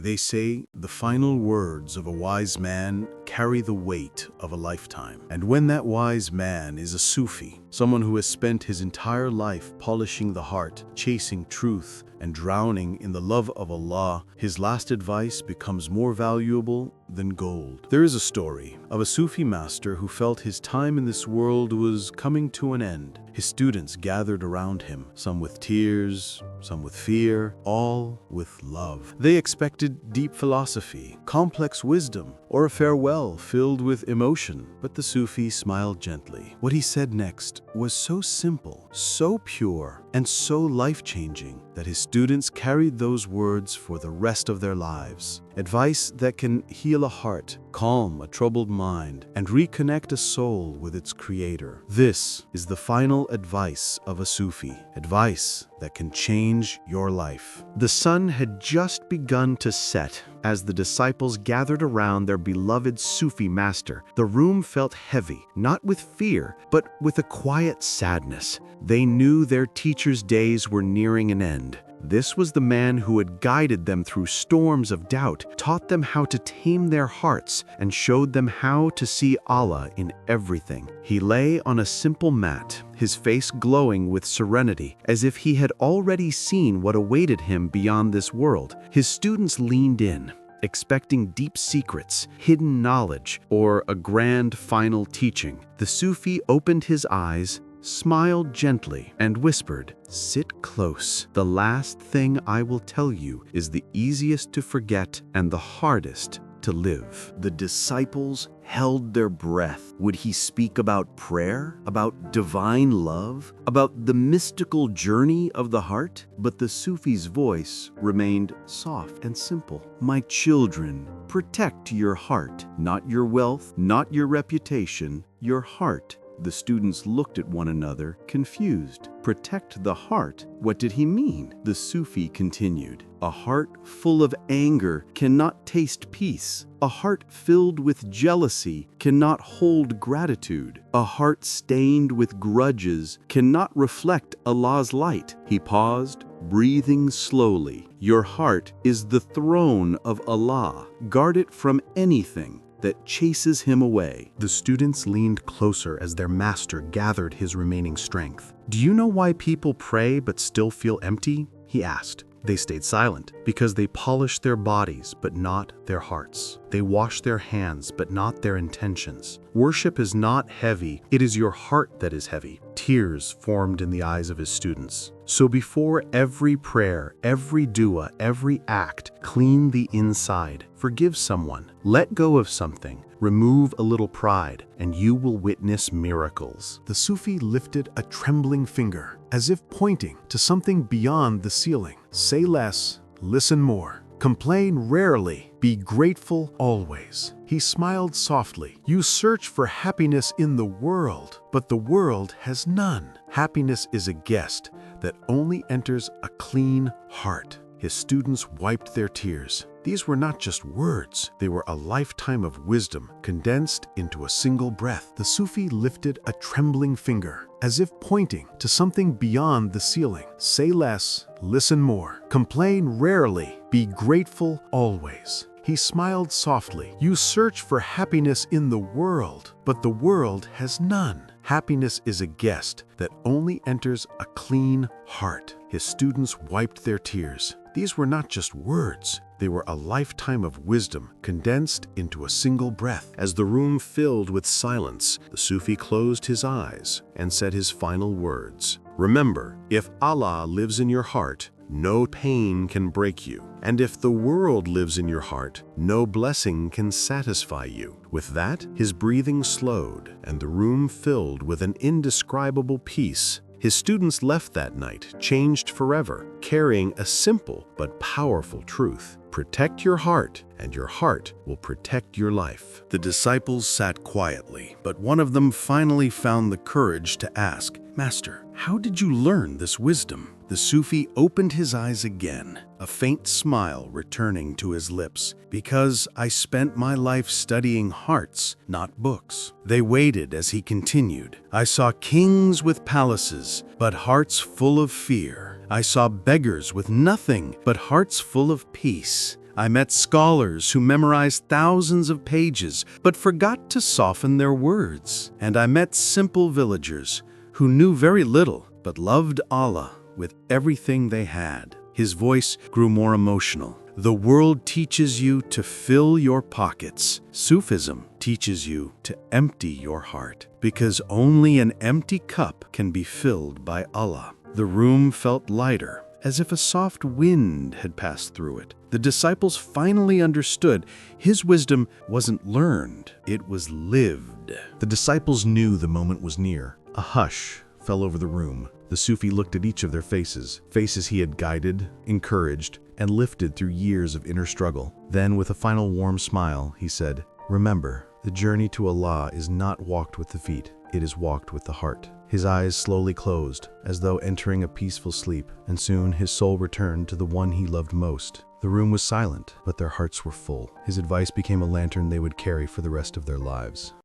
They say the final words of a wise man carry the weight of a lifetime. And when that wise man is a Sufi, someone who has spent his entire life polishing the heart, chasing truth, and drowning in the love of Allah, his last advice becomes more valuable than gold. There is a story of a Sufi master who felt his time in this world was coming to an end. His students gathered around him, some with tears, some with fear, all with love. They expected deep philosophy, complex wisdom, or a farewell filled with emotion, but the Sufi smiled gently. What he said next was so simple, so pure, and so life-changing that his students carried those words for the rest of their lives. Advice that can heal a heart, calm a troubled mind, and reconnect a soul with its creator. This is the final advice of a Sufi, advice that can change your life. The sun had just begun to set as the disciples gathered around their beloved Sufi master. The room felt heavy, not with fear, but with a quiet sadness. They knew their teacher's days were nearing an end. This was the man who had guided them through storms of doubt, taught them how to tame their hearts, and showed them how to see Allah in everything. He lay on a simple mat, his face glowing with serenity, as if he had already seen what awaited him beyond this world. His students leaned in, expecting deep secrets, hidden knowledge, or a grand final teaching. The Sufi opened his eyes, smiled gently, and whispered, "Sit close. The last thing I will tell you is the easiest to forget and the hardest to live." The disciples held their breath. Would he speak about prayer, about divine love, about the mystical journey of the heart? But the Sufi's voice remained soft and simple. "My children, protect your heart, not your wealth, not your reputation, your heart." The students looked at one another, confused. Protect the heart? What did he mean? The Sufi continued, "A heart full of anger cannot taste peace. A heart filled with jealousy cannot hold gratitude. A heart stained with grudges cannot reflect Allah's light." He paused, breathing slowly. "Your heart is the throne of Allah. Guard it from anything that chases him away." The students leaned closer as their master gathered his remaining strength. "Do you know why people pray but still feel empty?" he asked. They stayed silent because they polished their bodies but not their hearts. They washed their hands but not their intentions. Worship is not heavy, it is your heart that is heavy. Tears formed in the eyes of his students. So before every prayer, every dua, every act, clean the inside. Forgive someone. Let go of something. Remove a little pride, and you will witness miracles. The Sufi lifted a trembling finger, as if pointing to something beyond the ceiling. "Say less, listen more. Complain rarely, be grateful always." He smiled softly. "You search for happiness in the world, but the world has none. Happiness is a guest that only enters a clean heart." His students wiped their tears. These were not just words, they were a lifetime of wisdom condensed into a single breath. The Sufi lifted a trembling finger, as if pointing to something beyond the ceiling. "Say less, listen more. Complain rarely, be grateful always." He smiled softly. "You search for happiness in the world, but the world has none. Happiness is a guest that only enters a clean heart." His students wiped their tears. These were not just words, they were a lifetime of wisdom condensed into a single breath. As the room filled with silence, the Sufi closed his eyes and said his final words. "Remember, if Allah lives in your heart, no pain can break you. And if the world lives in your heart, no blessing can satisfy you." With that, his breathing slowed, and the room filled with an indescribable peace. His students left that night, changed forever, carrying a simple but powerful truth. Protect your heart, and your heart will protect your life. The disciples sat quietly, but one of them finally found the courage to ask, "Master, how did you learn this wisdom?" The Sufi opened his eyes again, a faint smile returning to his lips. "Because I spent my life studying hearts, not books." They waited as he continued. "I saw kings with palaces, but hearts full of fear. I saw beggars with nothing, but hearts full of peace. I met scholars who memorized thousands of pages but forgot to soften their words. And I met simple villagers who knew very little but loved Allah with everything they had. His voice grew more emotional. The world teaches you to fill your pockets. Sufism teaches you to empty your heart, because only an empty cup can be filled by Allah. The room felt lighter, as if a soft wind had passed through it. The disciples finally understood his wisdom wasn't learned, it was lived. The disciples knew the moment was near. A hush fell over the room. The Sufi looked at each of their faces he had guided, encouraged, and lifted through years of inner struggle. Then, with a final warm smile, he said, "Remember, the journey to Allah is not walked with the feet, it is walked with the heart." His eyes slowly closed, as though entering a peaceful sleep, and soon his soul returned to the one he loved most. The room was silent, but their hearts were full. His advice became a lantern they would carry for the rest of their lives.